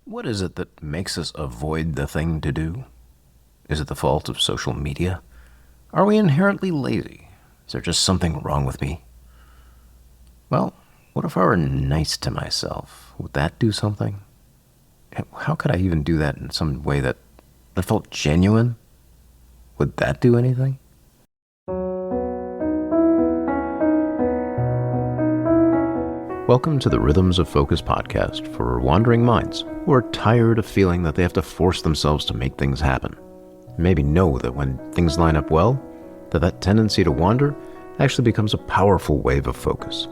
What is it that makes us avoid the thing to do? Is it the fault of social media? Are we inherently lazy? Is there just something wrong with me? Well, what if I were nice to myself? Would that do something? How could I even do that in some way that felt genuine? Would that do anything? Welcome to the Rhythms of Focus podcast for wandering minds who are tired of feeling that they have to force themselves to make things happen. Maybe know that when things line up well, that tendency to wander actually becomes a powerful wave of focus.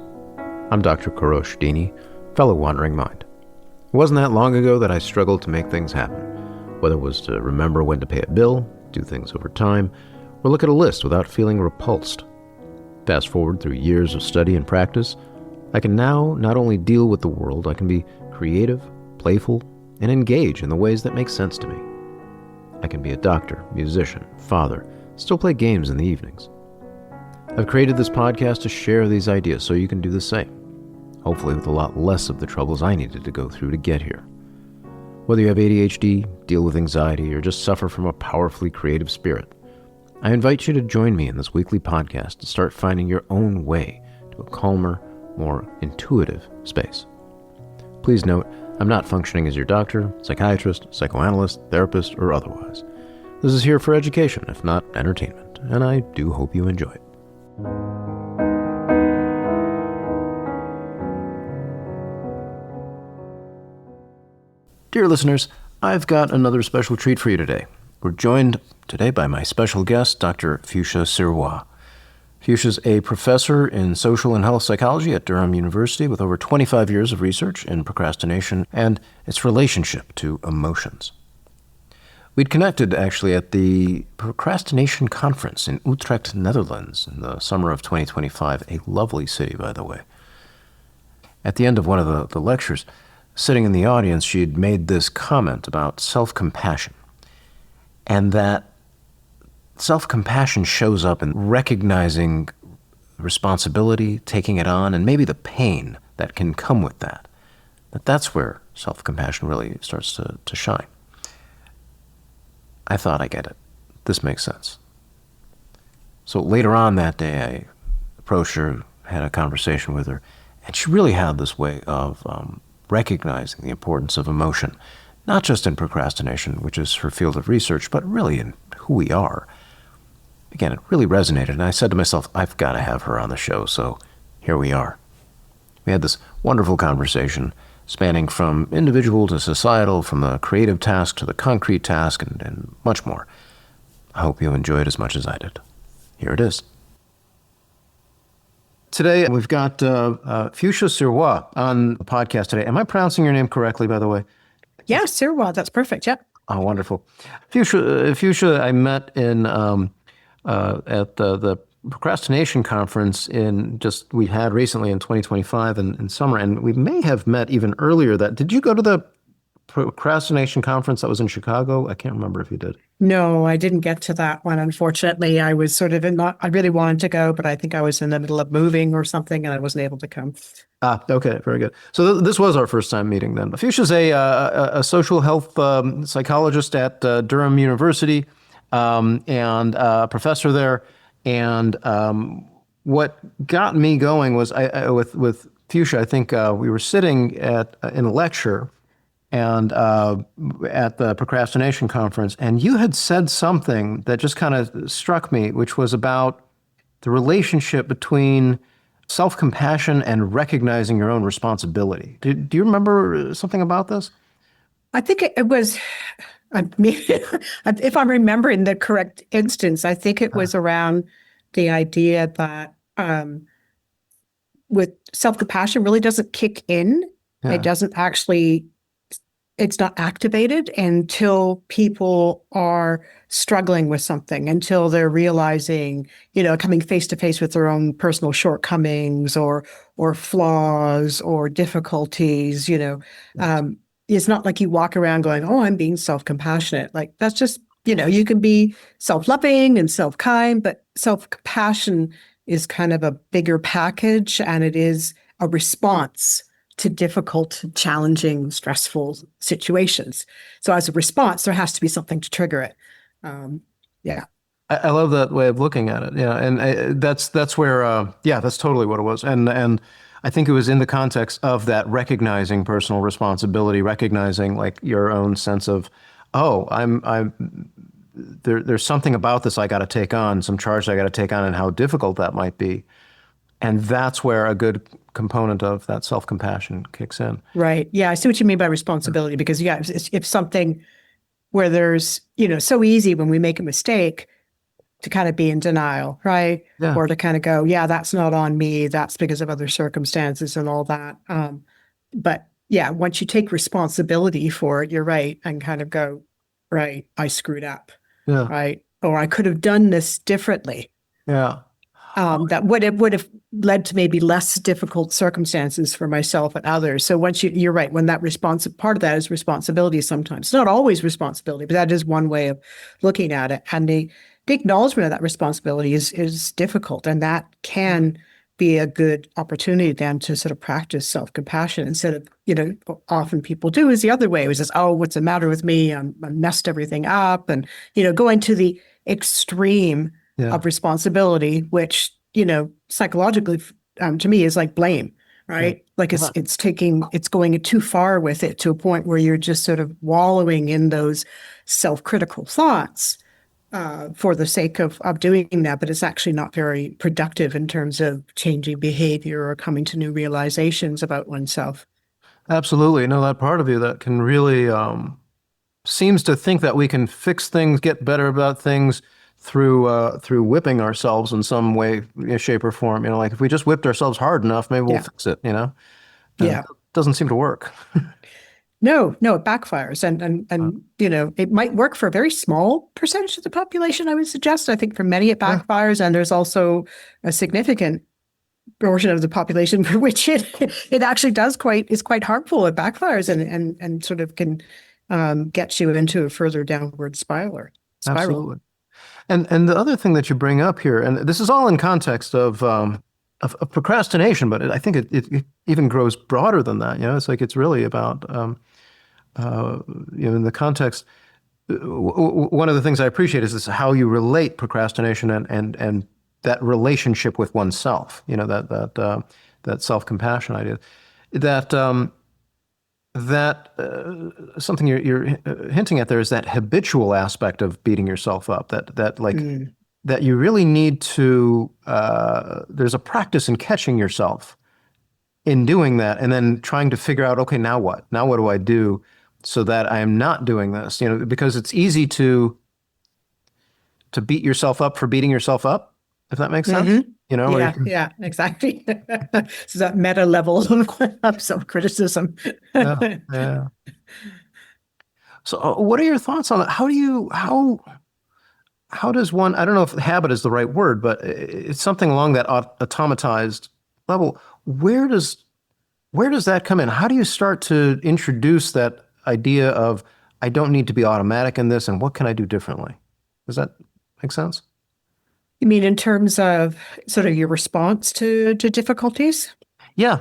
I'm Dr. Kourosh Dini, fellow wandering mind. It wasn't that long ago that I struggled to make things happen, whether it was to remember when to pay a bill, do things over time, or look at a list without feeling repulsed. Fast forward through years of study and practice, I can now not only deal with the world, I can be creative, playful, and engage in the ways that make sense to me. I can be a doctor, musician, father, still play games in the evenings. I've created this podcast to share these ideas so you can do the same, hopefully with a lot less of the troubles I needed to go through to get here. Whether you have ADHD, deal with anxiety, or just suffer from a powerfully creative spirit, I invite you to join me in this weekly podcast to start finding your own way to a calmer, more intuitive space. Please note, I'm not functioning as your doctor, psychiatrist, psychoanalyst, therapist, or otherwise. This is here for education, if not entertainment, and I do hope you enjoy it. Dear listeners, I've got another special treat for you today. We're joined today by my special guest, Dr. Fuschia Sirois. Fuschia is a professor in social and health psychology at Durham University with over 25 years of research in procrastination and its relationship to emotions. We'd connected actually at the Procrastination Conference in Utrecht, Netherlands in the summer of 2025, a lovely city, by the way. At the end of one of the lectures, sitting in the audience, she'd made this comment about self-compassion, and that self-compassion shows up in recognizing responsibility, taking it on, and maybe the pain that can come with that. That's where self-compassion really starts to shine. I thought, I get it. This makes sense. So later on that day, I approached her, had a conversation with her, and she really had this way of recognizing the importance of emotion, not just in procrastination, which is her field of research, but really in who we are. Again, it really resonated, and I said to myself, I've got to have her on the show, so here we are. We had this wonderful conversation spanning from individual to societal, from the creative task to the concrete task, and much more. I hope you enjoyed as much as I did. Here it is. Today, we've got Fuschia Sirois on the podcast today. Am I pronouncing your name correctly, by the way? Yeah, Sirois, that's perfect, yeah. Oh, wonderful. Fuschia, I met in at the Procrastination Conference we had recently in 2025 in summer, and we may have met even earlier. Did you go to the Procrastination Conference that was in Chicago? I can't remember if you did. No, I didn't get to that one, unfortunately. I was sort of I really wanted to go, but I think I was in the middle of moving or something, and I wasn't able to come. Okay, very good. So this was our first time meeting then. Fuschia is a social health psychologist at Durham University, and a professor there. And what got me going was with Fuschia, I think we were sitting in a lecture and at the Procrastination Conference, and you had said something that just kind of struck me, which was about the relationship between self-compassion and recognizing your own responsibility. Do you remember something about this? I think it was, I mean, if I'm remembering the correct instance, I think it was around the idea that with self-compassion really doesn't kick in. Yeah. It doesn't actually, it's not activated until people are struggling with something, until they're realizing, coming face to face with their own personal shortcomings or flaws or difficulties, It's not like you walk around going, oh, I'm being self-compassionate. Like that's just, you can be self-loving and self-kind, but self-compassion is kind of a bigger package, and it is a response to difficult, challenging, stressful situations. So as a response, there has to be something to trigger it. Yeah. I love that way of looking at it. Yeah, and that's where yeah, that's totally what it was. And I think it was in the context of that recognizing personal responsibility, recognizing like your own sense of, oh, there's something about this I got to take on, some charge I got to take on, and how difficult that might be. And that's where a good component of that self-compassion kicks in. Right. Yeah, I see what you mean by responsibility, because yeah, if something where there's, so easy when we make a mistake to kind of be in denial, right? Yeah. Or to kind of go, yeah, that's not on me. That's because of other circumstances and all that. But yeah, once you take responsibility for it, you're right, and kind of go, right, I screwed up, Yeah. right? Or I could have done this differently. Yeah. That would have led to maybe less difficult circumstances for myself and others. So once you're right, when that part of that is responsibility sometimes. It's not always responsibility, but that is one way of looking at it. And the acknowledgement of that responsibility is difficult. And that can be a good opportunity then to sort of practice self-compassion instead of, often people do is the other way. It was just, oh, what's the matter with me? I messed everything up. And, going to the extreme of responsibility, which, psychologically, to me is like blame, right? Yeah. Like it's going too far with it to a point where you're just sort of wallowing in those self-critical thoughts for the sake of doing that, but it's actually not very productive in terms of changing behavior or coming to new realizations about oneself. Absolutely. No, that part of you that can really seems to think that we can fix things, get better about things through whipping ourselves in some way, shape, or form. Like if we just whipped ourselves hard enough, maybe we'll fix it. And Yeah. it doesn't seem to work. No, it backfires. And it might work for a very small percentage of the population, I would suggest. I think for many it backfires. And there's also a significant portion of the population for which it actually is quite harmful. It backfires and sort of can get you into a further downward spiral. Absolutely. And the other thing that you bring up here, and this is all in context of procrastination, but I think it even grows broader than that. It's like it's really about in the context. One of the things I appreciate is this how you relate procrastination and that relationship with oneself. That self-compassion idea. That something you're hinting at there is that habitual aspect of beating yourself up. That you really need to. There's a practice in catching yourself in doing that, and then trying to figure out, okay, now what? Now what do I do so that I am not doing this? Because it's easy to beat yourself up for beating yourself up, if that makes sense. Mm-hmm. Yeah, exactly. So that meta level of self-criticism. Yeah. So what are your thoughts on that? How does one, I don't know if habit is the right word, but it's something along that automatized level. Where does that come in? How do you start to introduce that idea of, I don't need to be automatic in this, and what can I do differently? Does that make sense? You mean in terms of sort of your response to difficulties? Yeah.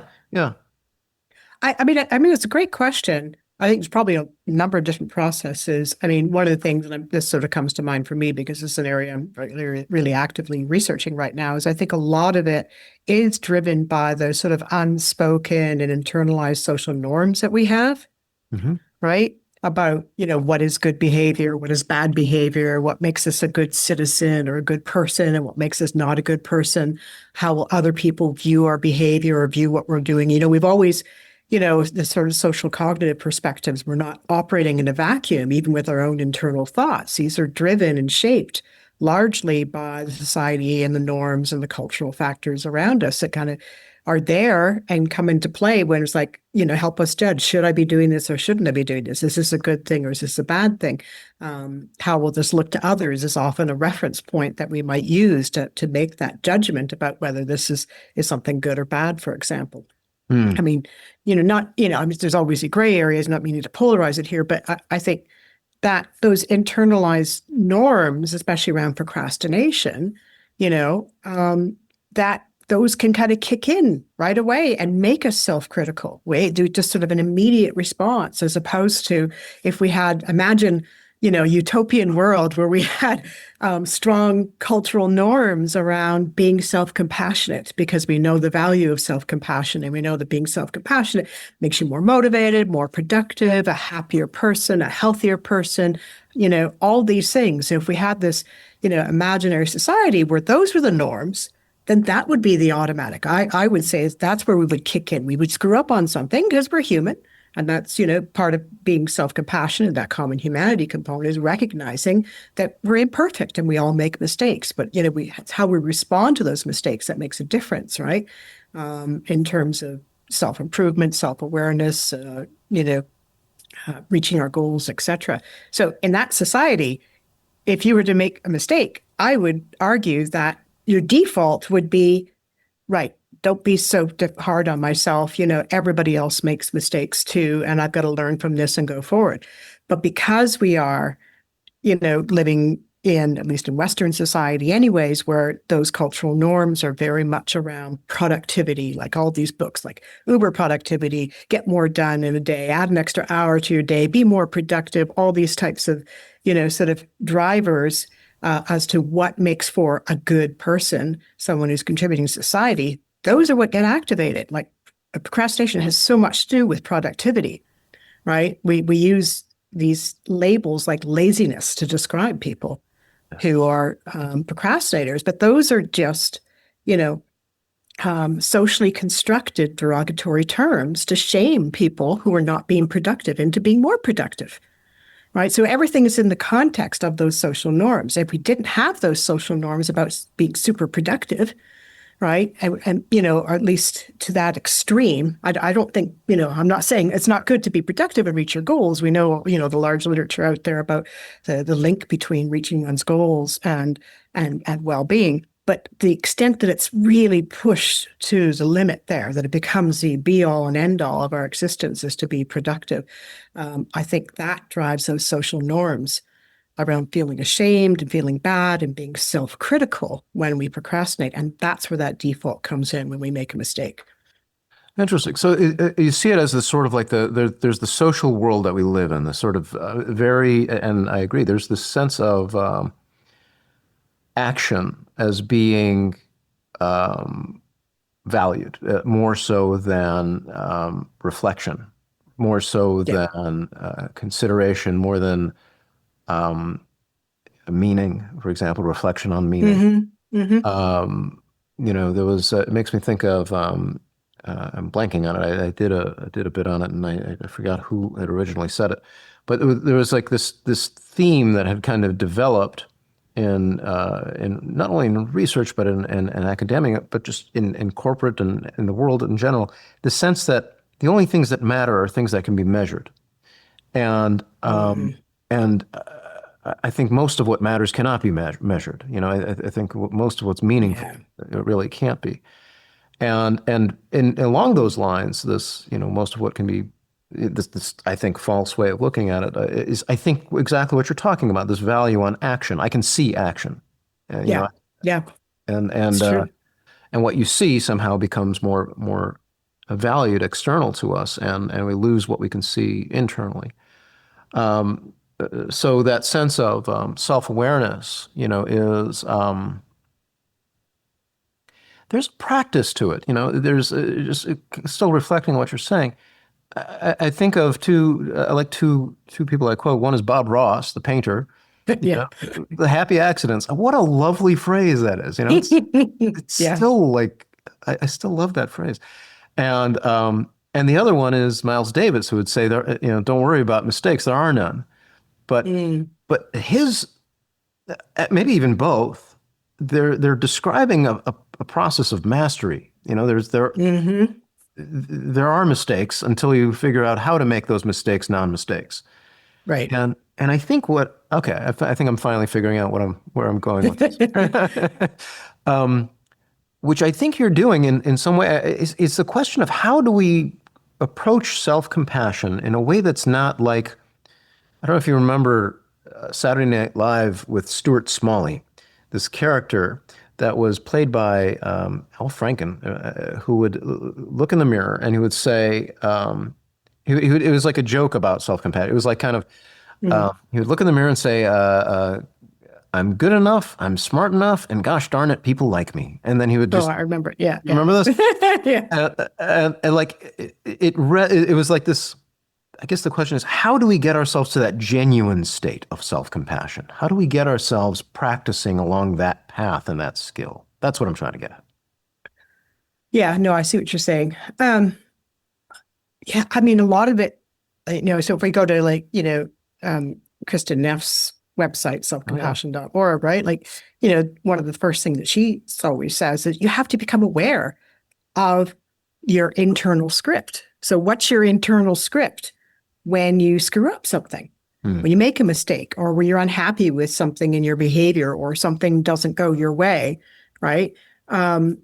I mean, it's a great question. I think there's probably a number of different processes. I mean, one of the things, and this sort of comes to mind for me because it's an area I'm really actively researching right now, is I think a lot of it is driven by those sort of unspoken and internalized social norms that we have, right? About, what is good behavior, what is bad behavior, what makes us a good citizen or a good person, and what makes us not a good person. How will other people view our behavior or view what we're doing? We've always, the sort of social cognitive perspectives, we're not operating in a vacuum, even with our own internal thoughts. These are driven and shaped largely by the society and the norms and the cultural factors around us that kind of are there and come into play when it's like, help us judge, should I be doing this or shouldn't I be doing this? Is this a good thing or is this a bad thing? How will this look to others is often a reference point that we might use to make that judgment about whether this is something good or bad, for example. I mean, there's always gray areas, not meaning to polarize it here, but I think that those internalized norms, especially around procrastination, that those can kind of kick in right away and make us self-critical. We do just sort of an immediate response, as opposed to if we had, imagine, utopian world where we had strong cultural norms around being self-compassionate, because we know the value of self-compassion, and we know that being self-compassionate makes you more motivated, more productive, a happier person, a healthier person, all these things. If we had this, imaginary society where those were the norms, then that would be the automatic. I would say that's where we would kick in. We would screw up on something because we're human. And that's, part of being self-compassionate, that common humanity component is recognizing that we're imperfect and we all make mistakes. But, it's how we respond to those mistakes that makes a difference, right? In terms of self-improvement, self-awareness, reaching our goals, etc. So in that society, if you were to make a mistake, I would argue that your default would be, right, don't be so hard on myself. Everybody else makes mistakes too, and I've got to learn from this and go forward. But because we are, living in, at least in Western society anyways, where those cultural norms are very much around productivity, like all these books like Uber Productivity, get more done in a day, add an extra hour to your day, be more productive, all these types of, sort of drivers as to what makes for a good person, someone who's contributing to society. Those are what get activated. Like procrastination has so much to do with productivity, right? We use these labels like laziness to describe people who are procrastinators, but those are just, socially constructed derogatory terms to shame people who are not being productive into being more productive, right? So everything is in the context of those social norms. If we didn't have those social norms about being super productive, right, and or at least to that extreme, I don't think, I'm not saying it's not good to be productive and reach your goals. We know, the large literature out there about the link between reaching one's goals and well-being. But the extent that it's really pushed to the limit there, that it becomes the be-all and end-all of our existence is to be productive, I think that drives those social norms around feeling ashamed and feeling bad and being self-critical when we procrastinate. And that's where that default comes in when we make a mistake. Interesting. So you see it as the sort of like there's the social world that we live in, the sort of and I agree, there's this sense of action as being valued more so than reflection, more so than consideration, more than meaning, for example, reflection on meaning. There was, it makes me think of, I'm blanking on it. I did a bit on it, and I forgot who had originally said it, but there was like this theme that had kind of developed in not only in research but in academic, but just in corporate and in the world in general, the sense that the only things that matter are things that can be measured, and I think most of what matters cannot be measured. I think most of what's meaningful it really can't be. And along those lines, this, most of what can be, this I think false way of looking at it is, I think, exactly what you're talking about. This value on action. I can see action. Yeah. And what you see somehow becomes more valued external to us, and we lose what we can see internally. So that sense of self-awareness, is there's practice to it. There's just still reflecting on what you're saying. I think of two people I quote. One is Bob Ross, the painter. Yeah. The happy accidents. What a lovely phrase that is. It's still like I still love that phrase. And the other one is Miles Davis, who would say, don't worry about mistakes. There are none. But his, maybe even both, they're describing a process of mastery. There are mistakes until you figure out how to make those mistakes non-mistakes. Right. And I think I think I'm finally figuring out where I'm going with this. Which I think you're doing in some way. It's the question of how do we approach self-compassion in a way that's not like, I don't know if you remember Saturday Night Live with Stuart Smalley, this character that was played by Al Franken, who would look in the mirror and he would say, it was like a joke about self-compassion. It was like kind of, Mhm. he would look in the mirror and say, I'm good enough, I'm smart enough, and gosh darn it, people like me. And then he would Oh, just, I remember. Yeah, you yeah. remember this? Yeah. And like it was like this. I guess the question is, how do we get ourselves to that genuine state of self-compassion? How do we get ourselves practicing along that path and that skill? That's what I'm trying to get at. Yeah, no, I see what you're saying. Yeah, I mean, a lot of it, so if we go to like, Kristen Neff's website, Oh yeah. selfcompassion.org, right? Like, one of the first things that she always says is you have to become aware of your internal script. So what's your internal script when you screw up something? Hmm. When you make a mistake or when you're unhappy with something in your behavior or something doesn't go your way, right? Um,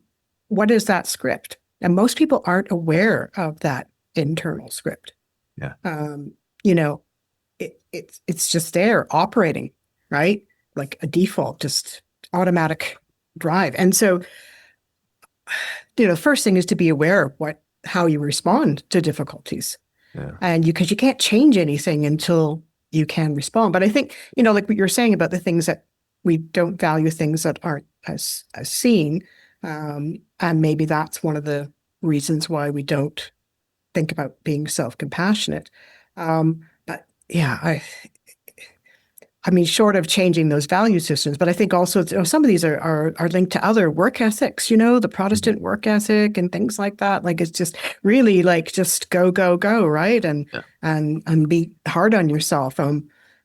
what is that script? And most people aren't aware of that internal script. Yeah. You know, it's just there operating, right? Like a default, just automatic drive. And so, the first thing is to be aware of how you respond to difficulties. Yeah. And because you can't change anything until you can respond. But I think, like what you're saying about the things that we don't value things that aren't as seen. And maybe that's one of the reasons why we don't think about being self-compassionate. But yeah, I mean, short of changing those value systems, but I think also some of these are linked to other work ethics, the Mhm. Protestant work ethic and things like that. Like it's just really like just go, go, go, right? And Yeah. and be hard on yourself.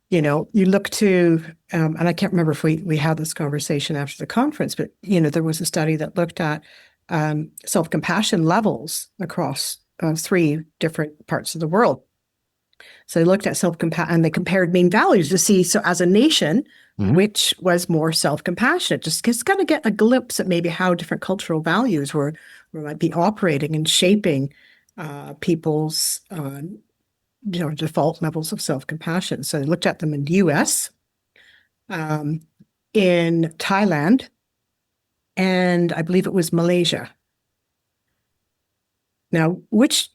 You look to and I can't remember if we had this conversation after the conference, but there was a study that looked at self-compassion levels across three different parts of the world. So they looked at self-compassion and they compared mean values to see, so as a nation, Mhm. which was more self-compassionate, just kind of get a glimpse at maybe how different cultural values might be operating and shaping people's default levels of self-compassion. So they looked at them in the US, um, in Thailand, and I believe it was Malaysia. Now, which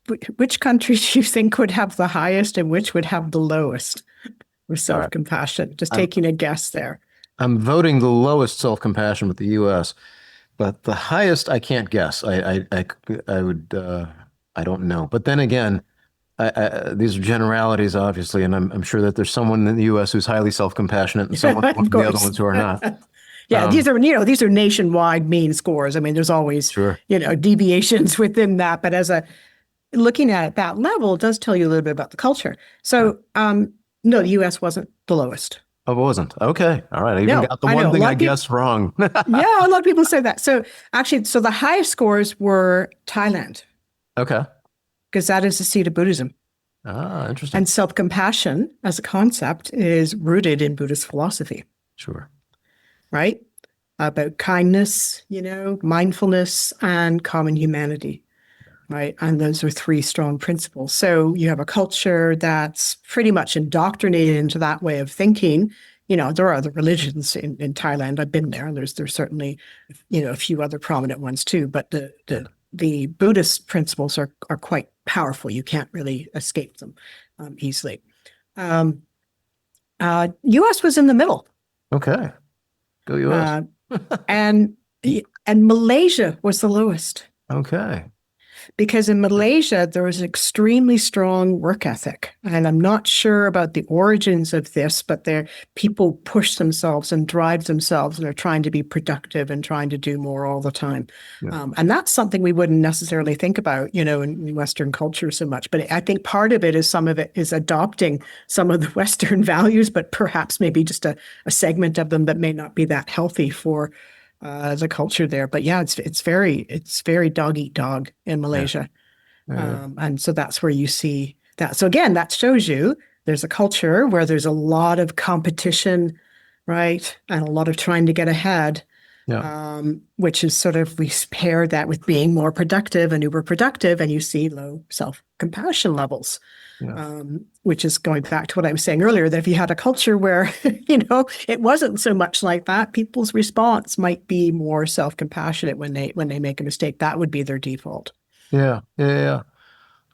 country do you think would have the highest and which would have the lowest with All right. self-compassion? Just I'm taking a guess there. I'm voting the lowest self-compassion with the U.S., but the highest I can't guess. I would I don't know. But then again, these are generalities, obviously, and I'm sure that there's someone in the U.S. who's highly self-compassionate and someone one Of of the other course. ones who are not. Yeah, Um, these are nationwide mean scores. I mean, there's always, sure. deviations within that, but as a looking at that level, it does tell you a little bit about the culture. Uh, So, no, the US wasn't the lowest. oh, it wasn't. Okay. All right. I even No, got the I know one a thing lot I of people. guessed wrong. Yeah, a lot of people say that. So actually, the highest scores were Thailand, Okay. because that is the seat of Buddhism. Ah, interesting. And self-compassion as a concept is rooted in Buddhist philosophy, Sure. right? About kindness, mindfulness, and common humanity, right? And those are three strong principles. So you have a culture that's pretty much indoctrinated into that way of thinking. There are other religions in Thailand. I've been there, and there's certainly, a few other prominent ones too. But the Yeah. the the Buddhist principles are quite powerful. You can't really escape them easily. Um, U.S. was in the middle. Okay. Go US. Uh, and and Malaysia was the lowest, Okay. because in Malaysia there was an extremely strong work ethic, and I'm not sure about the origins of this, but people push themselves and drive themselves, and they're trying to be productive and trying to do more all the time, Yeah. and that's something we wouldn't necessarily think about, in Western culture so much. But I think part of it is some of it is adopting some of the Western values, but perhaps maybe just a segment of them that may not be that healthy for the culture there. But yeah, it's very dog eat dog in Yeah. Malaysia, Yeah. and so that's where you see that. So again, that shows you there's a culture where there's a lot of competition, right, and a lot of trying to get ahead. Yeah. Which is sort of, we pair that with being more productive and uber productive, and you see low self-compassion levels. Yeah. Which is going back to what I was saying earlier, that if you had a culture where, it wasn't so much like that, people's response might be more self-compassionate when they make a mistake. That would be their default. Yeah. Yeah. Yeah.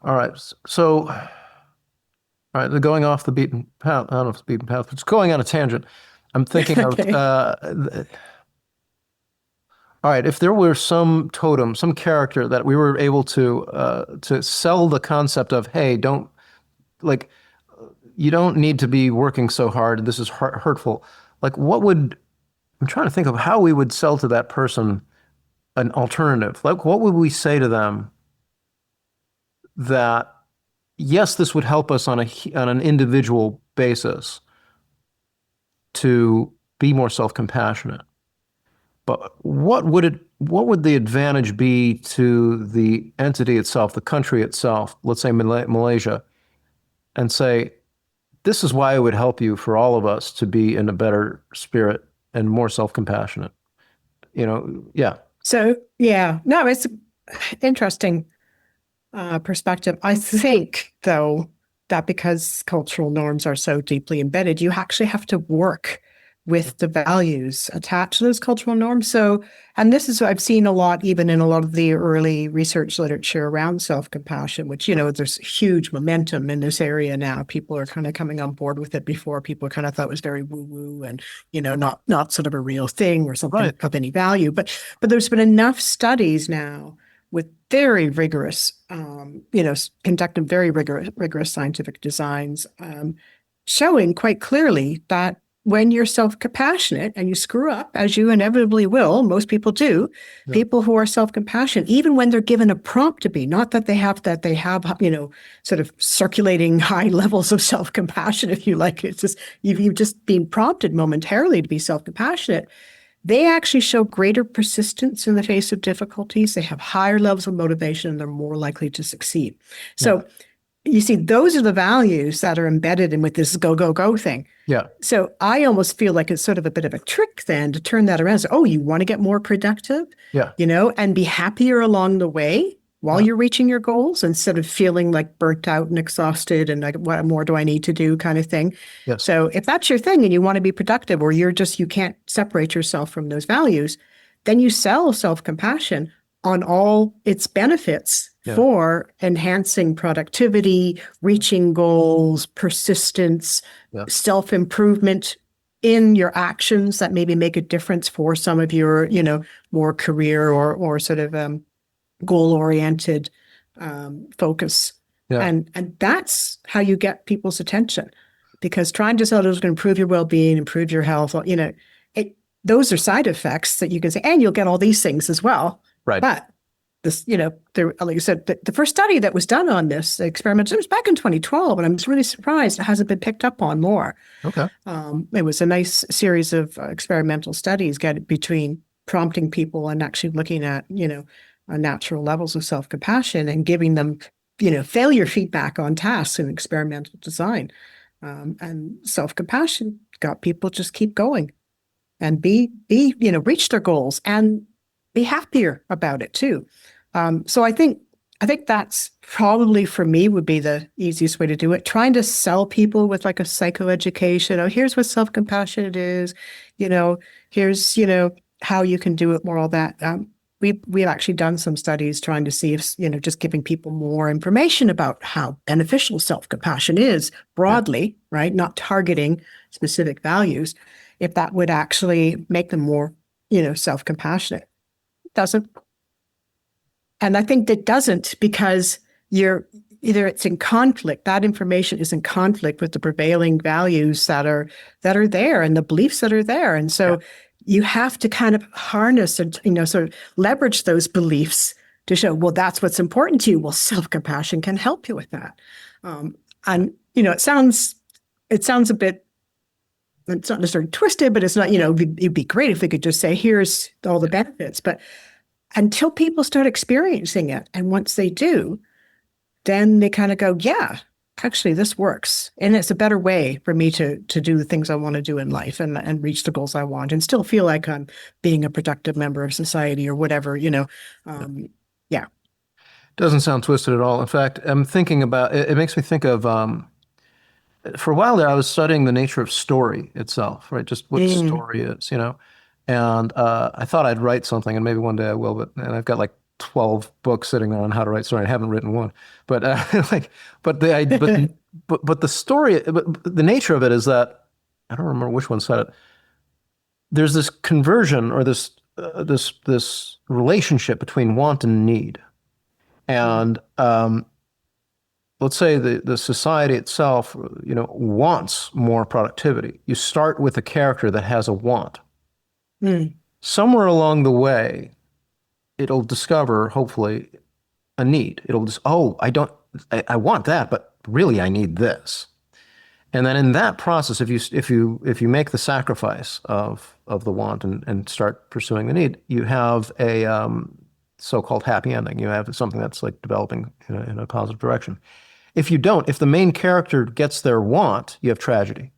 All right. So, all right, going off the beaten path. I don't know if it's beaten path, but it's going on a tangent. I'm thinking of, Okay. all right, if there were some totem, some character that we were able to sell the concept of, hey, don't like you don't need to be working so hard. This is hurtful. Like, I'm trying to think of how we would sell to that person an alternative. Like, what would we say to them that, yes, this would help us on an individual basis to be more self-compassionate. But what would the advantage be to the entity itself, the country itself, let's say Malaysia, and say, this is why it would help you for all of us to be in a better spirit and more self-compassionate. Yeah. So, yeah, no, it's interesting perspective. I think, though, that because cultural norms are so deeply embedded, you actually have to work with the values attached to those cultural norms. So, and this is what I've seen a lot, even in a lot of the early research literature around self-compassion, which, there's huge momentum in this area now. People are kind of coming on board with it. Before, people kind of thought it was very woo-woo and, not sort of a real thing or something Right. of any value. But there's been enough studies now with very rigorous, conducted very rigorous scientific designs, showing quite clearly that when you're self-compassionate and you screw up, as you inevitably will, most people do, Yeah. people who are self-compassionate, even when they're given a prompt to be, not that they have, sort of circulating high levels of self-compassion, if you like, it's just, you've just been prompted momentarily to be self-compassionate, they actually show greater persistence in the face of difficulties. They have higher levels of motivation and they're more likely to succeed. So you see, those are the values that are embedded in with this go, go, go thing. Yeah. So I almost feel like it's sort of a bit of a trick then to turn that around. So, oh, you want to get more productive, Yeah. and be happier along the way while you're reaching your goals instead of feeling like burnt out and exhausted and like, what more do I need to do kind of thing. Yes. So if that's your thing and you want to be productive, or you can't separate yourself from those values, then you sell self-compassion on all its benefits for enhancing productivity, reaching goals, persistence, self-improvement in your actions that maybe make a difference for some of your, more career or sort of goal-oriented focus. Yeah. And that's how you get people's attention, because trying to sell those going to improve your well-being, improve your health, those are side effects that you can say, and you'll get all these things as well. Right. But this, like you said, the first study that was done on this experiment, it was back in 2012, and I'm just really surprised it hasn't been picked up on more. Okay. It was a nice series of experimental studies between prompting people and actually looking at, natural levels of self-compassion and giving them, failure feedback on tasks in experimental design. And self-compassion got people just keep going and reach their goals and be happier about it too. So I think that's probably, for me, would be the easiest way to do it. Trying to sell people with like a psychoeducation. Oh, here's what self-compassion is. Here's, how you can do it more, all that. We've actually done some studies trying to see if, just giving people more information about how beneficial self-compassion is broadly, right? Not targeting specific values, if that would actually make them more, self-compassionate. It doesn't. And I think that doesn't, because it's in conflict. That information is in conflict with the prevailing values that are there and the beliefs that are there. And so you have to kind of harness and, sort of leverage those beliefs to show, well, that's what's important to you. Well, self-compassion can help you with that. And, it sounds a bit, it's not necessarily twisted, but it's not, it'd be great if we could just say, here's all the benefits. But until people start experiencing it, and once they do, then they kind of go, yeah, actually, this works. And it's a better way for me to do the things I want to do in life and reach the goals I want and still feel like I'm being a productive member of society or whatever, yeah. Doesn't sound twisted at all. In fact, I'm thinking about it, it makes me think of for a while there, I was studying the nature of story itself, right? Just what Mm. story is, you know? And I thought I'd write something, and maybe one day I will, but and I've got like 12 books sitting there on how to write story. I haven't written one, but like, but the I, but the story, but the nature of it is that I don't remember which one said it. There's this conversion or this relationship between want and need, and let's say the society itself, wants more productivity. You start with a character that has a want. Mm. Somewhere along the way, it'll discover, hopefully, a need. It'll just, oh, I want that, but really I need this. And then in that process, if you make the sacrifice of the want and start pursuing the need, you have a so-called happy ending. You have something that's like developing in a positive direction. If you don't, if the main character gets their want, you have tragedy.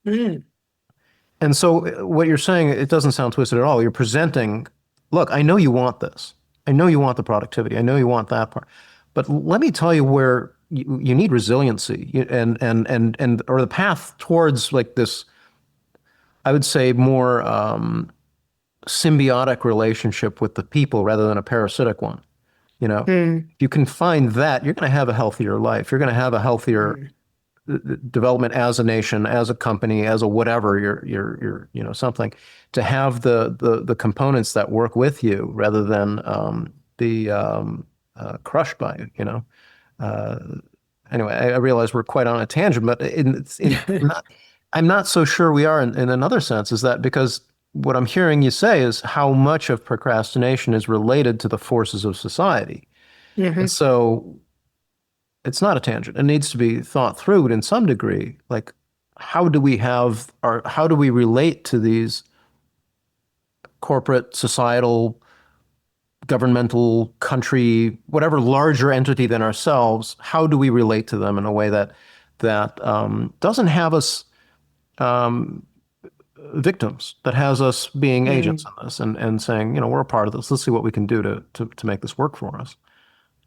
Mm. And so what you're saying, it doesn't sound twisted at all. You're presenting, look, I know you want this. I know you want the productivity. I know you want that part. But let me tell you where you need resiliency and or the path towards like this, I would say more symbiotic relationship with the people rather than a parasitic one. Mm. If you can find that, you're going to have a healthier life. You're going to have a healthier Mm. development as a nation, as a company, as a whatever, something to have the components that work with you rather than be crushed by it. Uh, anyway, I realize we're quite on a tangent, but I'm not so sure we are in another sense. Is that because what I'm hearing you say is how much of procrastination is related to the forces of society, and Mhm. so it's not a tangent. It needs to be thought through in some degree. Like, how do we relate to these corporate, societal, governmental, country, whatever larger entity than ourselves? How do we relate to them in a way that doesn't have us um, victims, that has us being agents Mm. in this and saying, we're a part of this. Let's see what we can do to make this work for us.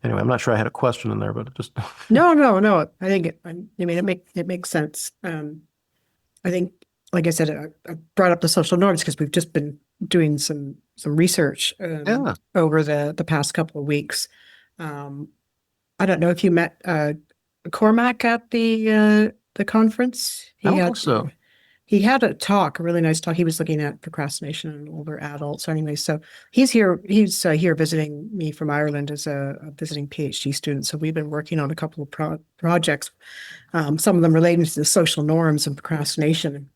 Anyway, I'm not sure I had a question in there, but it just No, no, no. I think it makes sense. I think, like I said, I brought up the social norms because we've just been doing some research yeah. over the past couple of weeks. Um, I don't know if you met Cormac at the conference. I don't think so. He had a talk, a really nice talk. He was looking at procrastination in older adults. Anyway, so he's here. He's here visiting me from Ireland as a visiting PhD student. So we've been working on a couple of projects, some of them relating to the social norms and procrastination.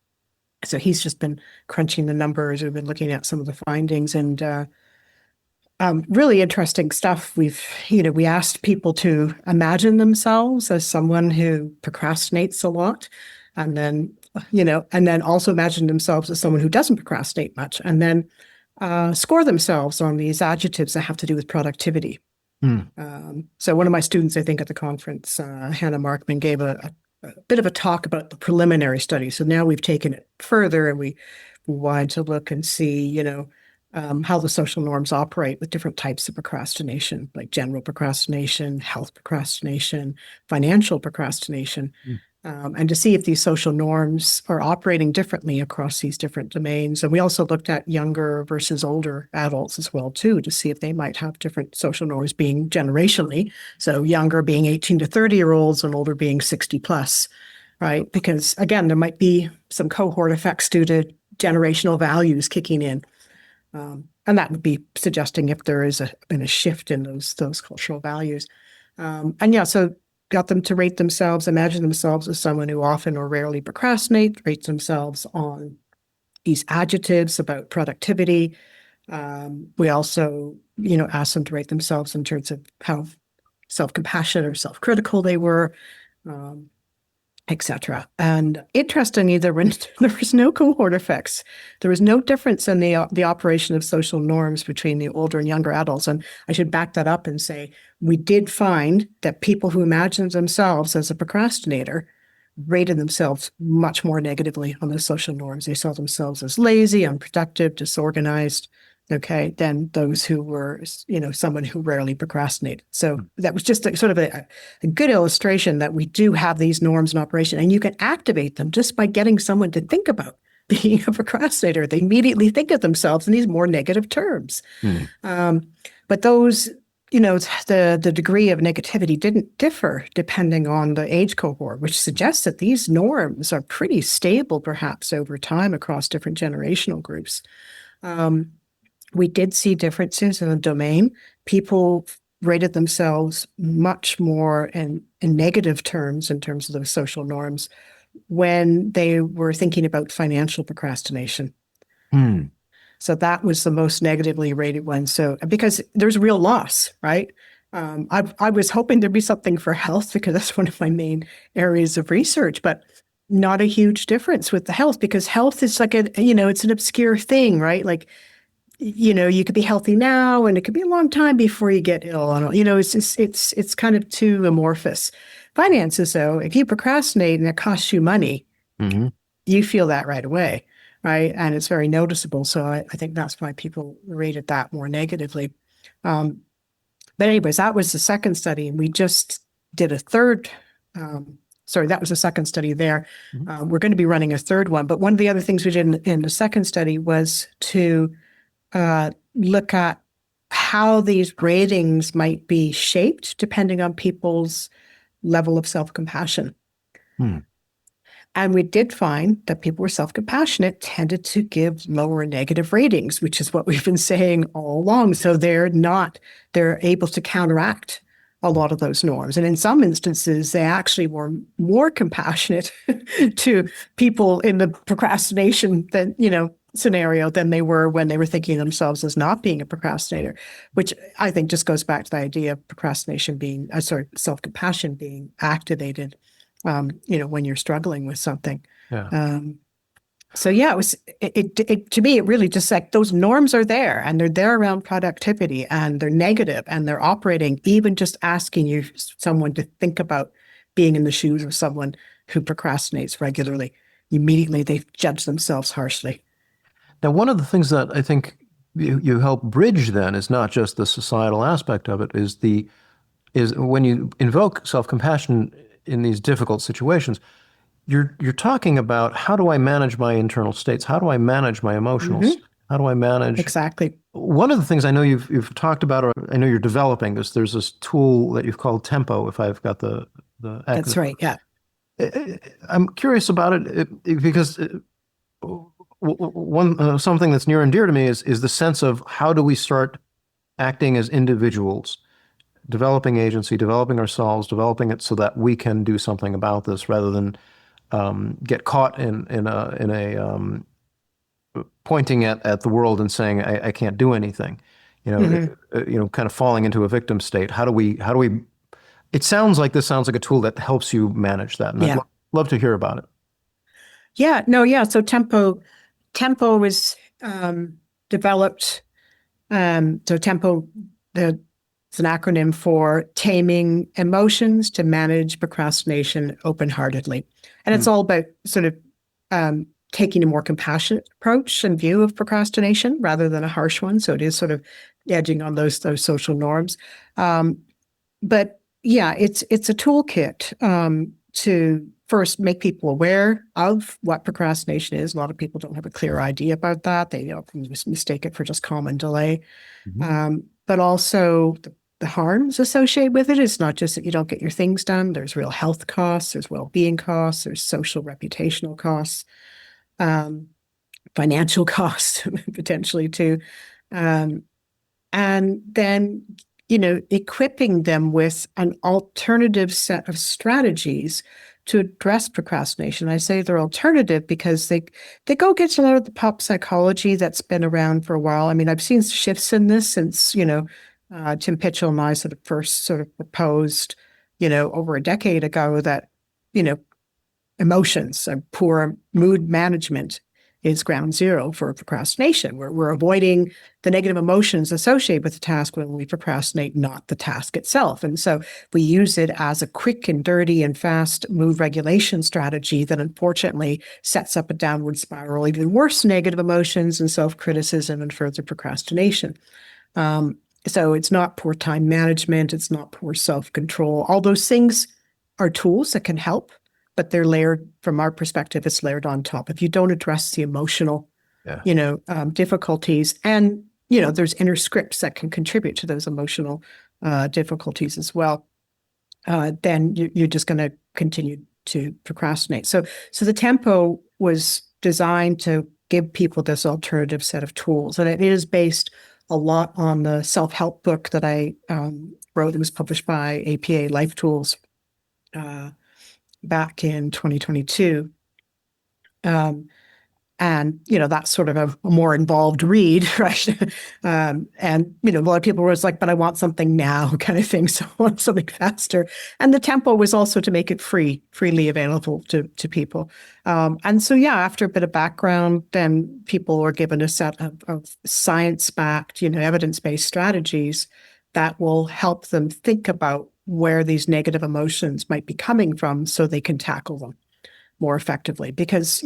So he's just been crunching the numbers. We've been looking at some of the findings and really interesting stuff. We asked people to imagine themselves as someone who procrastinates a lot, and then also imagine themselves as someone who doesn't procrastinate much, and then score themselves on these adjectives that have to do with productivity. Hmm. So one of my students, I think, at the conference, Hannah Markman, gave a bit of a talk about the preliminary study. So now we've taken it further and we wanted to look and see, how the social norms operate with different types of procrastination, like general procrastination, health procrastination, financial procrastination, Hmm. and to see if these social norms are operating differently across these different domains. And we also looked at younger versus older adults as well, too, to see if they might have different social norms being generationally. So younger being 18 to 30-year-olds and older being 60 plus, right? Because again, there might be some cohort effects due to generational values kicking in. And that would be suggesting if there is been a shift in those cultural values. So got them to rate themselves, imagine themselves as someone who often or rarely procrastinate, rate themselves on these adjectives about productivity. We also, asked them to rate themselves in terms of how self-compassionate or self-critical they were. Um, etc. And interestingly, there was no cohort effects. There was no difference in the operation of social norms between the older and younger adults. And I should back that up and say we did find that people who imagined themselves as a procrastinator rated themselves much more negatively on those social norms. They saw themselves as lazy, unproductive, disorganized, okay, than those who were, someone who rarely procrastinated. So that was just a good illustration that we do have these norms in operation, and you can activate them just by getting someone to think about being a procrastinator. They immediately think of themselves in these more negative terms. But those, the degree of negativity didn't differ depending on the age cohort, which suggests that these norms are pretty stable, perhaps over time across different generational groups. We did see differences in the domain. People rated themselves much more in negative terms in terms of those social norms when they were thinking about financial procrastination. So that was the most negatively rated one. So because there's real loss, right? I was hoping there'd be something for health because that's one of my main areas of research, but not a huge difference with the health because health is like it's an obscure thing, right? Like, you could be healthy now and it could be a long time before you get ill. And, it's kind of too amorphous. Finances, though, if you procrastinate and it costs you money, you feel that right away, right? And it's very noticeable. So I think that's why people rated that more negatively. But anyways, that was the second study. And we just did a third. That was the second study there. We're going to be running a third one. But one of the other things we did in the second study was to look at how these ratings might be shaped depending on people's level of self-compassion. And we did find that people who were self-compassionate tended to give lower negative ratings, which is what we've been saying all along. So they're able to counteract a lot of those norms. And in some instances, they actually were more compassionate to people in the procrastination than, scenario than they were when they were thinking of themselves as not being a procrastinator, which I think just goes back to the idea of procrastination being, self-compassion being activated, when you're struggling with something. Yeah. It to me, it really just like those norms are there and they're there around productivity and they're negative and they're operating, even just asking someone to think about being in the shoes of someone who procrastinates regularly. Immediately, they judge themselves harshly. Now, one of the things that I think you help bridge then is not just the societal aspect of it, is when you invoke self-compassion in these difficult situations, you're talking about how do I manage my internal states? How do I manage my emotions? How do I manage? Exactly. One of the things I know you've talked about, or I know you're developing this, there's this tool that you've called Tempo, if I've got the That's right, yeah. I'm curious about it because something that's near and dear to me is the sense of how do we start acting as individuals, developing agency, developing ourselves, developing it so that we can do something about this rather than get caught in a pointing at the world and saying I can't do anything, kind of falling into a victim state. How do we? It sounds like a tool that helps you manage that, and I'd love to hear about it. Yeah, no, yeah. So Tempo was developed. So Tempo, it's an acronym for Taming Emotions to Manage Procrastination Open-Heartedly. And it's all about sort of taking a more compassionate approach and view of procrastination rather than a harsh one. So it is sort of edging on those social norms. But yeah, it's a toolkit to first make people aware of what procrastination is. A lot of people don't have a clear idea about that. They often mistake it for just common delay. But also the harms associated with it. It's not just that you don't get your things done. There's real health costs, there's well-being costs, there's social reputational costs, financial costs potentially too. And then, equipping them with an alternative set of strategies to address procrastination. I say they're alternative because they go against a lot of the pop psychology that's been around for a while. I mean, I've seen shifts in this since, Tim Pitchell and I first proposed, over a decade ago that, emotions. So poor mood management is ground zero for procrastination. We're avoiding the negative emotions associated with the task when we procrastinate, not the task itself. And so we use it as a quick and dirty and fast mood regulation strategy that unfortunately sets up a downward spiral, even worse negative emotions and self-criticism and further procrastination. So it's not poor time management. It's not poor self-control. All those things are tools that can help, but they're layered, from our perspective, it's layered on top. If you don't address the emotional, difficulties, and, there's inner scripts that can contribute to those emotional difficulties as well, then you're just going to continue to procrastinate. So the tempo was designed to give people this alternative set of tools. And it is based a lot on the self-help book that I wrote. It was published by APA Life Tools back in 2022. And, that's sort of a more involved read, right? And, a lot of people were like, but I want something now kind of thing. So I want something faster. And the tempo was also to make it freely available to people. And so, after a bit of background, then people were given a set of science-backed, evidence-based strategies that will help them think about where these negative emotions might be coming from so they can tackle them more effectively. Because,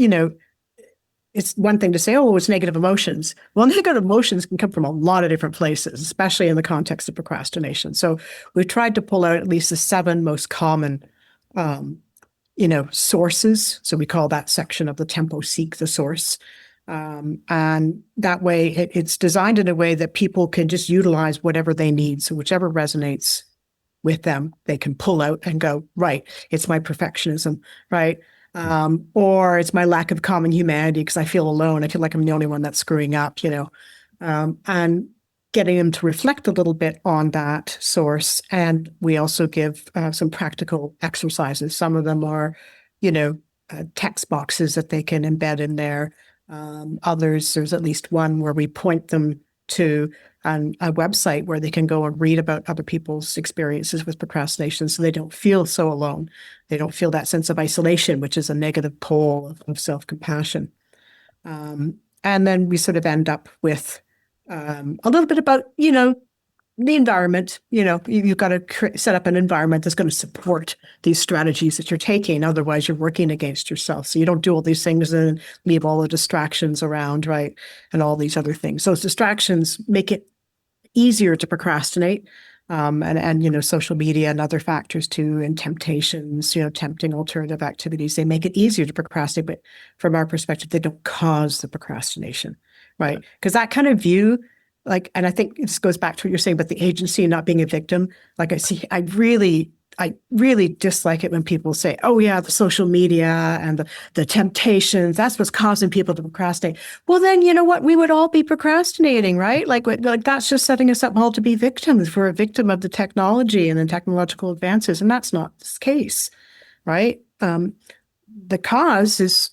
it's one thing to say, oh, it's negative emotions. Well, negative emotions can come from a lot of different places, especially in the context of procrastination. So we've tried to pull out at least the 7 most common, sources. So we call that section of the tempo seek the source. And that way it's designed in a way that people can just utilize whatever they need. So whichever resonates with them, they can pull out and go, right, it's my perfectionism, right? Or it's my lack of common humanity because I feel alone. I feel like I'm the only one that's screwing up, and getting them to reflect a little bit on that source. And we also give some practical exercises. Some of them are, text boxes that they can embed in there. Others, there's at least one where we point them to a website where they can go and read about other people's experiences with procrastination so they don't feel so alone. They don't feel that sense of isolation, which is a negative pole of self-compassion. And then we sort of end up with a little bit about, the environment. You've got to set up an environment that's going to support these strategies that you're taking. Otherwise, you're working against yourself. So you don't do all these things and leave all the distractions around, right? And all these other things. So distractions make it easier to procrastinate. And social media and other factors too, and temptations, tempting alternative activities, they make it easier to procrastinate. But from our perspective, they don't cause the procrastination, right? Because that kind of view, and I think this goes back to what you're saying about the agency and not being a victim. I really dislike it when people say, oh yeah, the social media and the temptations, that's what's causing people to procrastinate. Well, then you know what? We would all be procrastinating, right? Like that's just setting us up all to be victims. We're a victim of the technology and the technological advances, and that's not the case, right? The cause is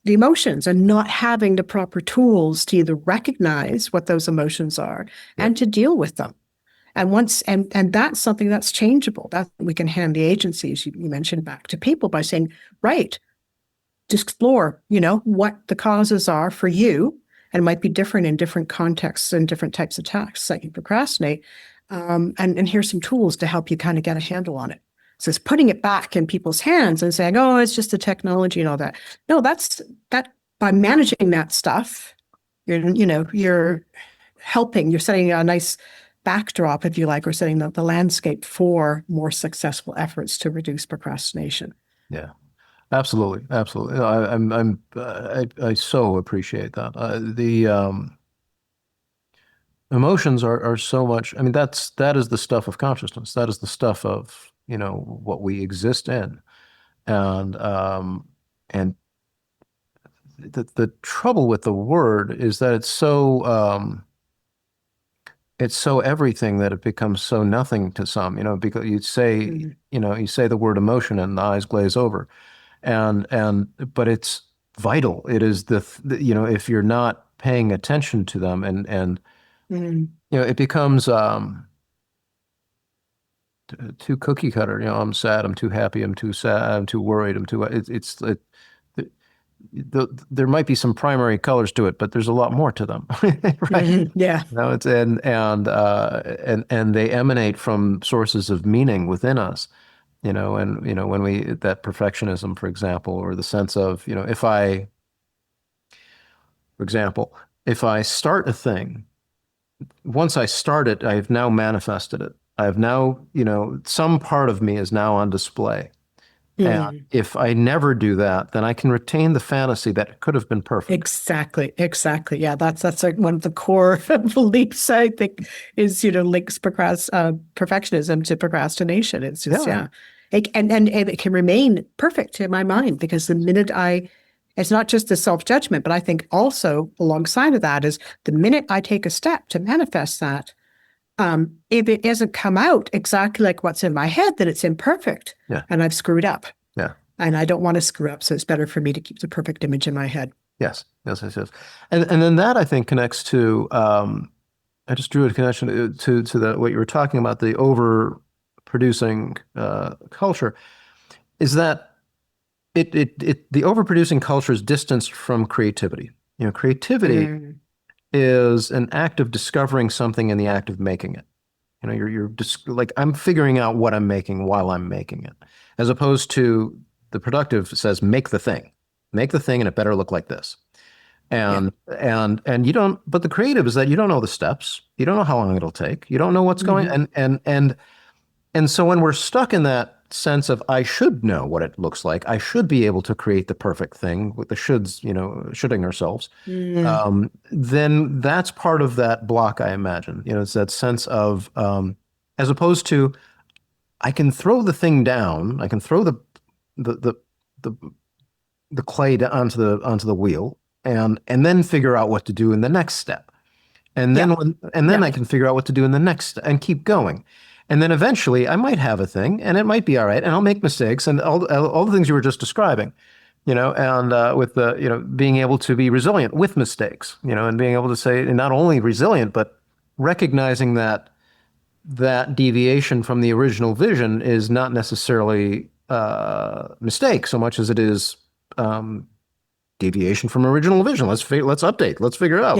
the emotions and not having the proper tools to either recognize what those emotions are and to deal with them. And and that's something that's changeable, that we can hand the agency, as you mentioned, back to people by saying, right, just explore, what the causes are for you. And it might be different in different contexts and different types of tasks that you procrastinate. And here's some tools to help you kind of get a handle on it. So it's putting it back in people's hands and saying, oh, it's just the technology and all that. No, that's by managing that stuff, you're helping, you're setting a nice backdrop, if you like, or setting the landscape for more successful efforts to reduce procrastination. Yeah, absolutely. Absolutely. I so appreciate that. The emotions are so much, that is the stuff of consciousness. That is the stuff of, what we exist in. And the trouble with the word is that it's so everything that it becomes so nothing to some, because you say, you say the word emotion and the eyes glaze over. But it's vital. It is if you're not paying attention to them and it becomes, too cookie cutter. I'm sad, I'm too happy, I'm too sad, I'm too worried, I'm too. There might be some primary colors to it, but there's a lot more to them, right? Yeah. It's and they emanate from sources of meaning within us. And when that perfectionism, for example, or the sense of, for example, if I start a thing, once I start it, I have now manifested it. I have now, some part of me is now on display. And if I never do that, then I can retain the fantasy that it could have been perfect. Exactly. Yeah, that's like one of the core beliefs, I think, is links perfectionism to procrastination. It's just and it can remain perfect in my mind, because the minute it's not just the self-judgment, but I think also alongside of that is the minute I take a step to manifest that, if it doesn't come out exactly like what's in my head, then it's imperfect, and I've screwed up. Yeah. And I don't want to screw up, so it's better for me to keep the perfect image in my head. Yes. And then that, I think, connects to, I just drew a connection to what you were talking about, the overproducing culture, is that the overproducing culture is distanced from creativity. Creativity is an act of discovering something in the act of making it. You're just like, I'm figuring out what I'm making while I'm making it, as opposed to the productive says, make the thing, and it better look like this. And you don't, but the creative is that you don't know the steps. You don't know how long it'll take. You don't know what's going, and so when we're stuck in that sense of, I should know what it looks like, I should be able to create the perfect thing, with the shoulds, shoulding ourselves, then that's part of that block, I imagine. It's that sense of, as opposed to, I can throw the thing down, I can throw the clay onto the wheel, and then figure out what to do in the next step, and then I can figure out what to do in the next, and keep going. And then eventually I might have a thing, and it might be all right, and I'll make mistakes, and all the things you were just describing, and with the, being able to be resilient with mistakes, and being able to say, and not only resilient, but recognizing that deviation from the original vision is not necessarily mistake so much as it is deviation from original vision. Let's update. Let's figure it out.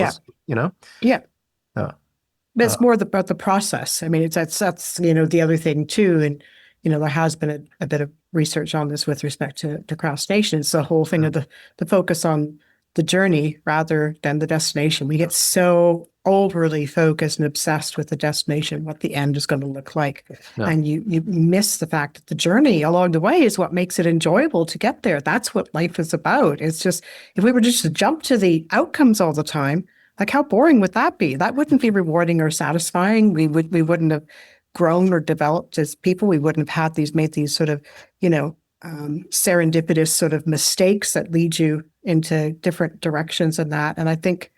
But it's more about the process. I mean, that's the other thing too. And there has been a bit of research on this with respect to procrastination. It's the whole thing of the focus on the journey rather than the destination. We get so overly focused and obsessed with the destination, what the end is going to look like. And you miss the fact that the journey along the way is what makes it enjoyable to get there. That's what life is about. It's just, if we were just to jump to the outcomes all the time, like, how boring would that be? That wouldn't be rewarding or satisfying. We wouldn't have grown or developed as people. We wouldn't have made these sort of, serendipitous sort of mistakes that lead you into different directions and that. And I think,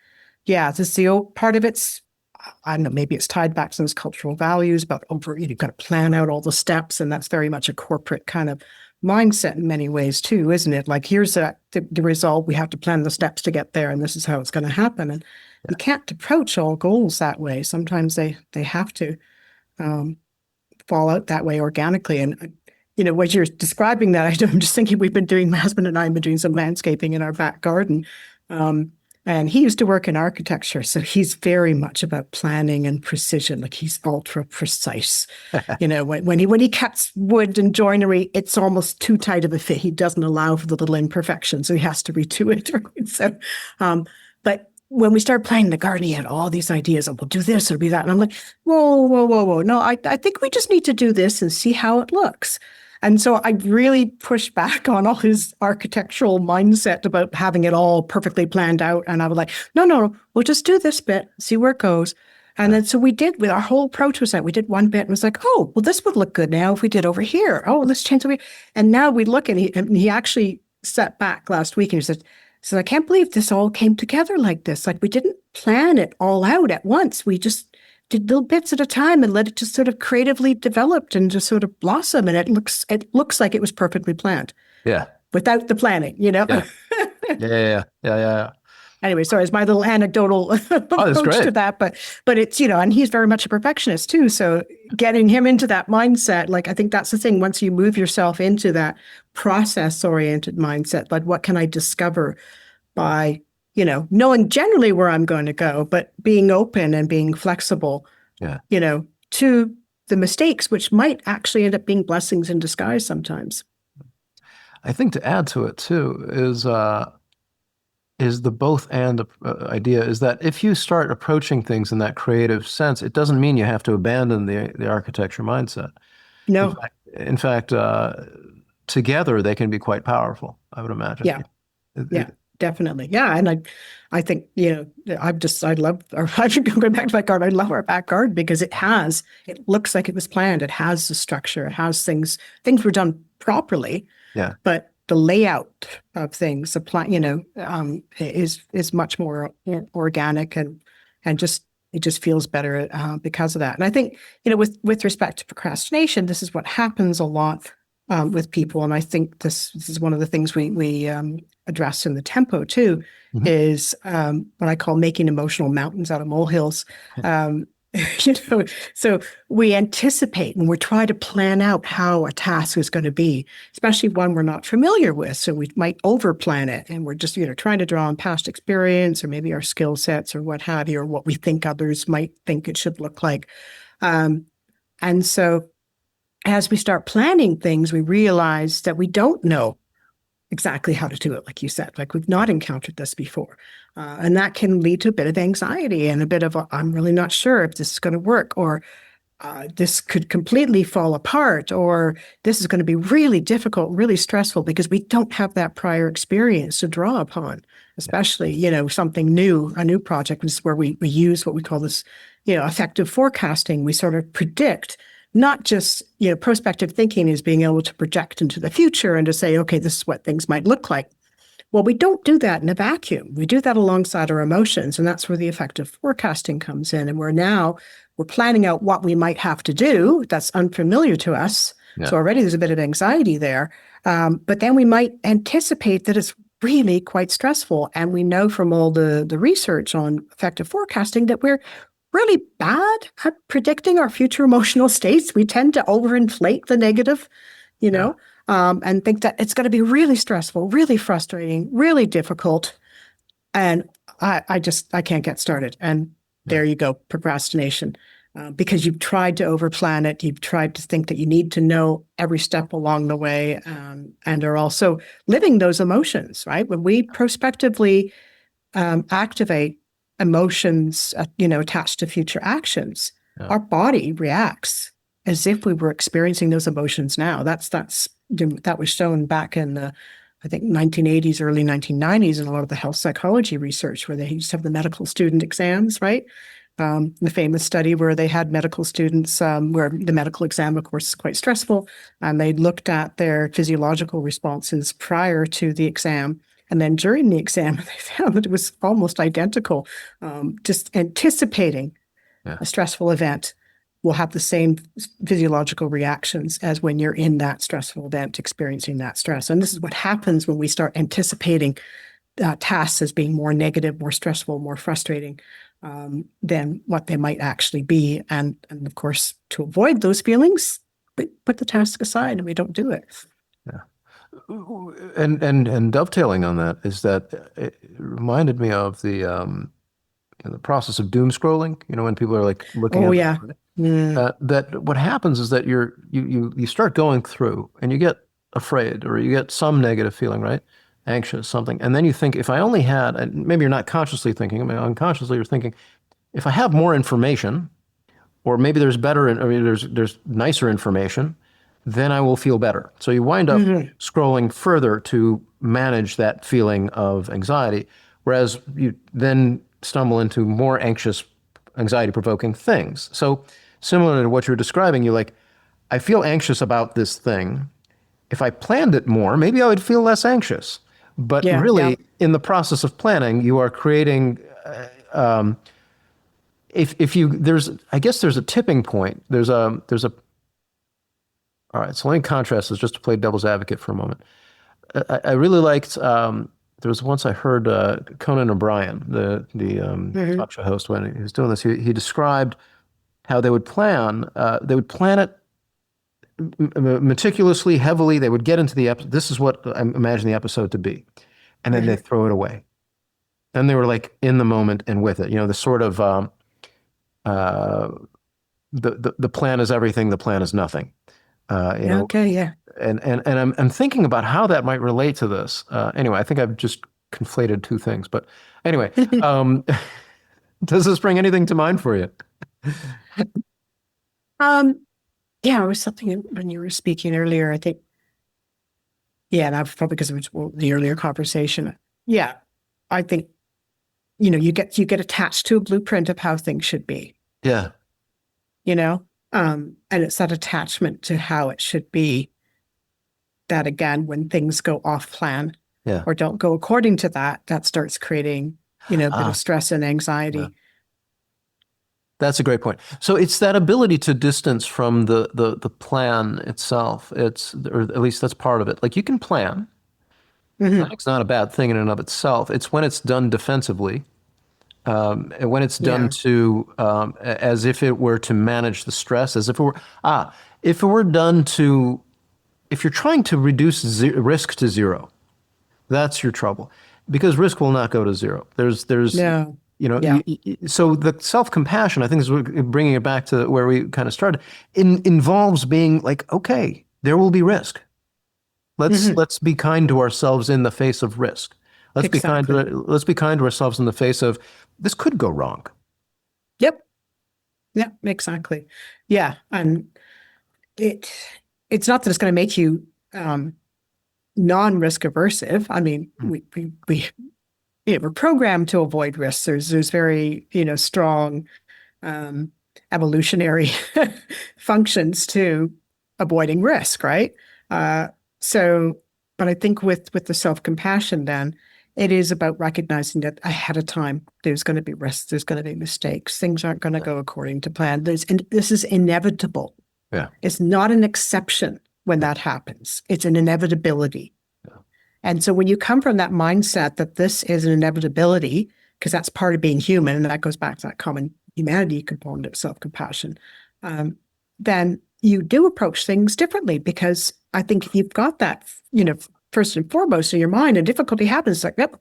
this the old part of it's, I don't know, maybe it's tied back to those cultural values about you've got to plan out all the steps. And that's very much a corporate kind of mindset in many ways too, isn't it? Like, here's the result. We have to plan the steps to get there, and this is how it's going to happen. And you can't approach all goals that way. Sometimes they have to fall out that way organically. And what you're describing, that I'm just thinking, my husband and I have been doing some landscaping in our back garden. And he used to work in architecture, so he's very much about planning and precision. Like, he's ultra precise. When he cuts wood and joinery, it's almost too tight of a fit. He doesn't allow for the little imperfections, so he has to redo it. Right? So, but when we started playing the garden, he had all these ideas of, we'll do this or be that. And I'm like, whoa. No, I think we just need to do this and see how it looks. And so I really pushed back on all his architectural mindset about having it all perfectly planned out. And I was like, no, we'll just do this bit, see where it goes. And then so we did, with our whole approach was that we did one bit and was like, oh, well, this would look good now if we did over here. Oh, let's change over here. And now we look, and he actually sat back last week and he said, I can't believe this all came together like this. Like, we didn't plan it all out at once. We just did little bits at a time and let it just sort of creatively develop and just sort of blossom. And it looks like it was perfectly planned. Yeah. Without the planning, Yeah. Yeah. Anyway, sorry, it's my little anecdotal approach to that, but it's, and he's very much a perfectionist too. So getting him into that mindset, like, I think that's the thing. Once you move yourself into that process-oriented mindset, like, what can I discover by, knowing generally where I'm going to go, but being open and being flexible, to the mistakes, which might actually end up being blessings in disguise sometimes. I think to add to it too is the both and idea is that if you start approaching things in that creative sense, it doesn't mean you have to abandon the architecture mindset. No. In fact, together they can be quite powerful, I would imagine. Yeah, definitely. Yeah. And I think, I love, I'm going back to my garden. I love our back garden because it looks like it was planned. It has the structure. It has things were done properly. Yeah. But the layout of things, is much more organic and it just feels better because of that. And I think, with respect to procrastination, this is what happens a lot with people. And I think this is one of the things we address in the tempo too, is what I call making emotional mountains out of molehills. So we anticipate and we try to plan out how a task is going to be, especially one we're not familiar with. So we might over plan it, and we're just, trying to draw on past experience or maybe our skill sets or what have you, or what we think others might think it should look like. And so as we start planning things, we realize that we don't know exactly how to do it, like you said, like we've not encountered this before. And that can lead to a bit of anxiety and a bit of, I'm really not sure if this is going to work, or this could completely fall apart, or this is going to be really difficult, really stressful, because we don't have that prior experience to draw upon, especially, something new, a new project. This is where we use what we call this, effective forecasting. We sort of predict. Not just, prospective thinking is being able to project into the future and to say, okay, this is what things might look like. Well, we don't do that in a vacuum. We do that alongside our emotions, and that's where the effective forecasting comes in. And we're planning out what we might have to do that's unfamiliar to us. Yeah. So already there's a bit of anxiety there. But then we might anticipate that it's really quite stressful. And we know from all the research on effective forecasting that we're really bad at predicting our future emotional states. We tend to overinflate the negative, and think that it's going to be really stressful, really frustrating, really difficult. And I can't get started. And there you go, procrastination. Because you've tried to overplan it. You've tried to think that you need to know every step along the way, and are also living those emotions, right? When we prospectively activate emotions, attached to future actions, our body reacts as if we were experiencing those emotions now. That was shown back in the, I think, 1980s, early 1990s, in a lot of the health psychology research, where they used to have the medical student exams, right? The famous study where they had medical students, where the medical exam, of course, is quite stressful, and they looked at their physiological responses prior to the exam. And then during the exam, they found that it was almost identical. Just anticipating a stressful event will have the same physiological reactions as when you're in that stressful event, experiencing that stress. And this is what happens when we start anticipating tasks as being more negative, more stressful, more frustrating than what they might actually be. And of course, to avoid those feelings, we put the task aside and we don't do it. Yeah. And dovetailing on that is that it reminded me of the process of doom scrolling. When people are like looking at that what happens is that you start going through and you get afraid, or you get some negative feeling, right? Anxious, something, and then you think, if I only had, and maybe you're not consciously thinking, I mean, unconsciously you're thinking, if I have more information, or maybe there's nicer information, then I will feel better. So you wind up scrolling further to manage that feeling of anxiety, whereas you then stumble into more anxious, anxiety-provoking things. So similar to what you're describing, you're like, I feel anxious about this thing. If I planned it more, maybe I would feel less anxious. But in the process of planning, you are creating, I guess there's a tipping point. All right, so let me contrast this just to play devil's advocate for a moment. I really liked there was once I heard Conan O'Brien, the Hmm. talk show host, when he was doing this, he described how they would plan it meticulously, heavily. They would get into the episode. This is what I imagine the episode to be. And then they Hmm. throw it away. And they were like in the moment and with it. The sort of uh, the plan is everything, the plan is nothing. You know, Okay, yeah. and I'm thinking about how that might relate to this. Anyway, I think I've just conflated two things. But anyway, um, does this bring anything to mind for you? Um, yeah, it was something when you were speaking earlier, I think, yeah, and I've probably because it was the earlier conversation. Yeah, I think, you get attached to a blueprint of how things should be, Yeah, you know? And it's that attachment to how it should be that again, when things go off plan yeah. or don't go according to that, that starts creating, a bit of Ah, stress and yeah. anxiety. That's a great point. So it's that ability to distance from the plan itself. Or at least that's part of it. Like you can plan. Hmm. Planning's not a bad thing in and of itself. It's when it's done defensively, and when it's done Yeah. to as if it were to manage the stress, as if it were if it were done to if you're trying to reduce risk to zero, that's your trouble, because risk will not go to zero. There's No. you know Yeah. so the self-compassion, I think, is bringing it back to where we kind of started. Involves being like, okay, there will be risk. Hmm. Let's be kind to ourselves in the face of risk. Exactly. Let's be kind to ourselves in the face of this could go wrong. Yep. Yeah, exactly. Yeah. And it it's not that it's going to make you um non-risk aversive. I mean, Mm. we're programmed to avoid risks. There's very, strong um evolutionary functions to avoiding risk, right? Uh so but I think with the self-compassion then it is about recognizing that ahead of time there's going to be risks, there's going to be mistakes, things aren't going to go according to plan. And this is inevitable. Yeah. It's not an exception when Yeah. that happens. It's an inevitability. Yeah. And so when you come from that mindset that this is an inevitability, because that's part of being human, and that goes back to that common humanity component of self-compassion, then you do approach things differently, because I think if you've got that, first and foremost in your mind, a difficulty happens, it's like, yep,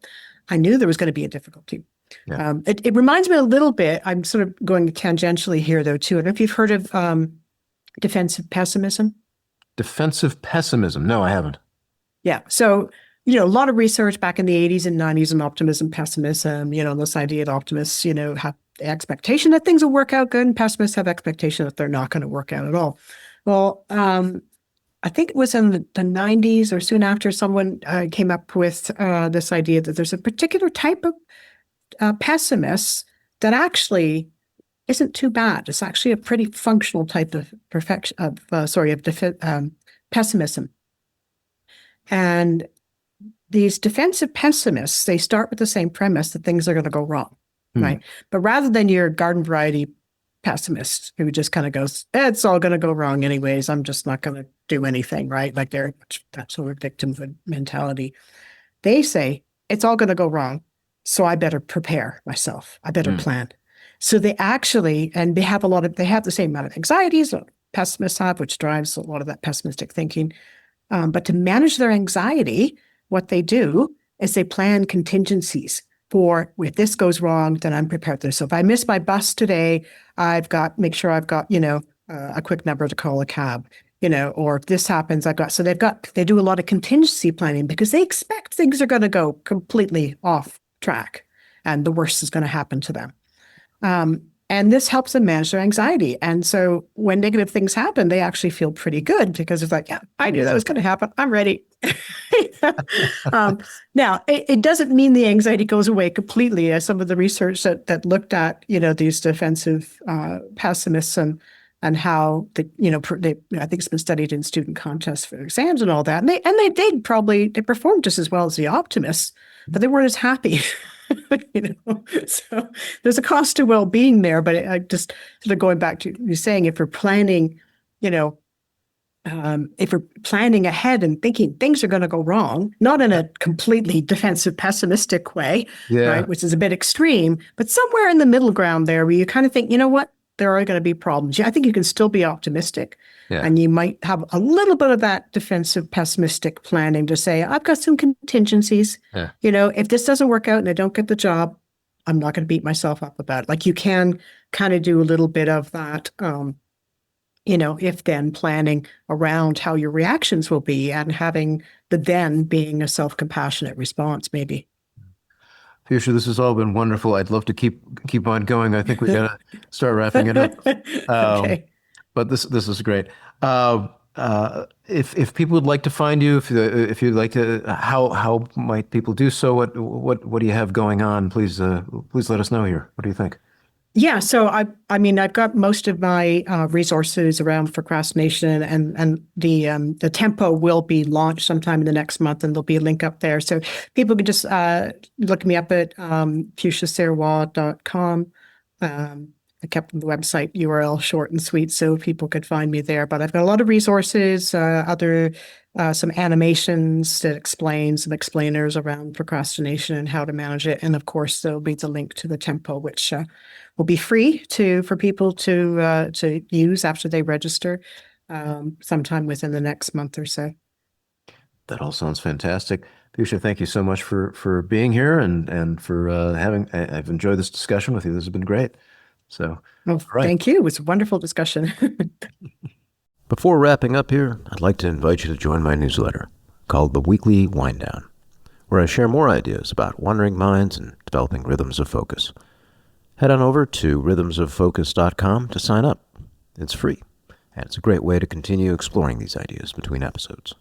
I knew there was going to be a difficulty. Yeah. It reminds me a little bit, I'm sort of going tangentially here though, too. I don't know if you've heard of defensive pessimism. Defensive pessimism. No, I haven't. Yeah. So, a lot of research back in the 80s and 90s on optimism, pessimism, this idea that optimists, have the expectation that things will work out good, and pessimists have expectation that they're not going to work out at all. Well, I think it was in the 90s or soon after, someone came up with this idea that there's a particular type of pessimists that actually isn't too bad. It's actually a pretty functional type of pessimism. And these defensive pessimists, they start with the same premise that things are going to go wrong, Hmm. right? But rather than your garden variety pessimist who just kind of goes, it's all going to go wrong anyways, I'm just not going to do anything, right? Like they're that sort of victimhood mentality. They say, it's all going to go wrong, so I better prepare myself. I better Hmm. plan. So they actually, and they have the same amount of anxieties that pessimists have, which drives a lot of that pessimistic thinking. But to manage their anxiety, what they do is they plan contingencies for if this goes wrong, then I'm prepared for this. So if I miss my bus today, make sure I've got, a quick number to call a cab, or if this happens, they do a lot of contingency planning because they expect things are going to go completely off track and the worst is going to happen to them. And this helps them manage their anxiety. And so when negative things happen, they actually feel pretty good because it's like, yeah, I knew that was going to happen. I'm ready. Now, it doesn't mean the anxiety goes away completely. As some of the research that looked at, these defensive pessimists and how I think it's been studied in student contests for exams and all that. And they performed just as well as the optimists, but they weren't as happy. So there's a cost to well-being there, but I just sort of going back to you saying, if we're planning, if we're planning ahead and thinking things are going to go wrong, not in a completely defensive, pessimistic way, right, which is a bit extreme, but somewhere in the middle ground there where you kind of think, you know what, there are going to be problems. I think you can still be optimistic. And you might have a little bit of that defensive, pessimistic planning to say, I've got some contingencies. If this doesn't work out and I don't get the job, I'm not going to beat myself up about it. Like you can kind of do a little bit of that, if then planning around how your reactions will be and having the then being a self-compassionate response, maybe. Fuschia, this has all been wonderful. I'd love to keep on going. I think we got to start wrapping it up. Okay. But this is great. If people would like to find you, if you'd like to, how might people do so? What do you have going on? Please let us know here. What do you think? Yeah, so I've got most of my resources around procrastination, and the tempo will be launched sometime in the next month, and there'll be a link up there. So people can just look me up at fuschia.com. I kept the website URL short and sweet so people could find me there. But I've got a lot of resources, some animations that explain, some explainers around procrastination and how to manage it. And of course, there'll be the link to the tempo, which will be free for people to use after they register sometime within the next month or so. That all sounds fantastic. Fuschia, thank you so much for being here and for I've enjoyed this discussion with you. This has been great. So, well, thank you. It was a wonderful discussion. Before wrapping up here, I'd like to invite you to join my newsletter called The Weekly Wind Down, where I share more ideas about wandering minds and developing rhythms of focus. Head on over to rhythmsoffocus.com to sign up. It's free, and it's a great way to continue exploring these ideas between episodes.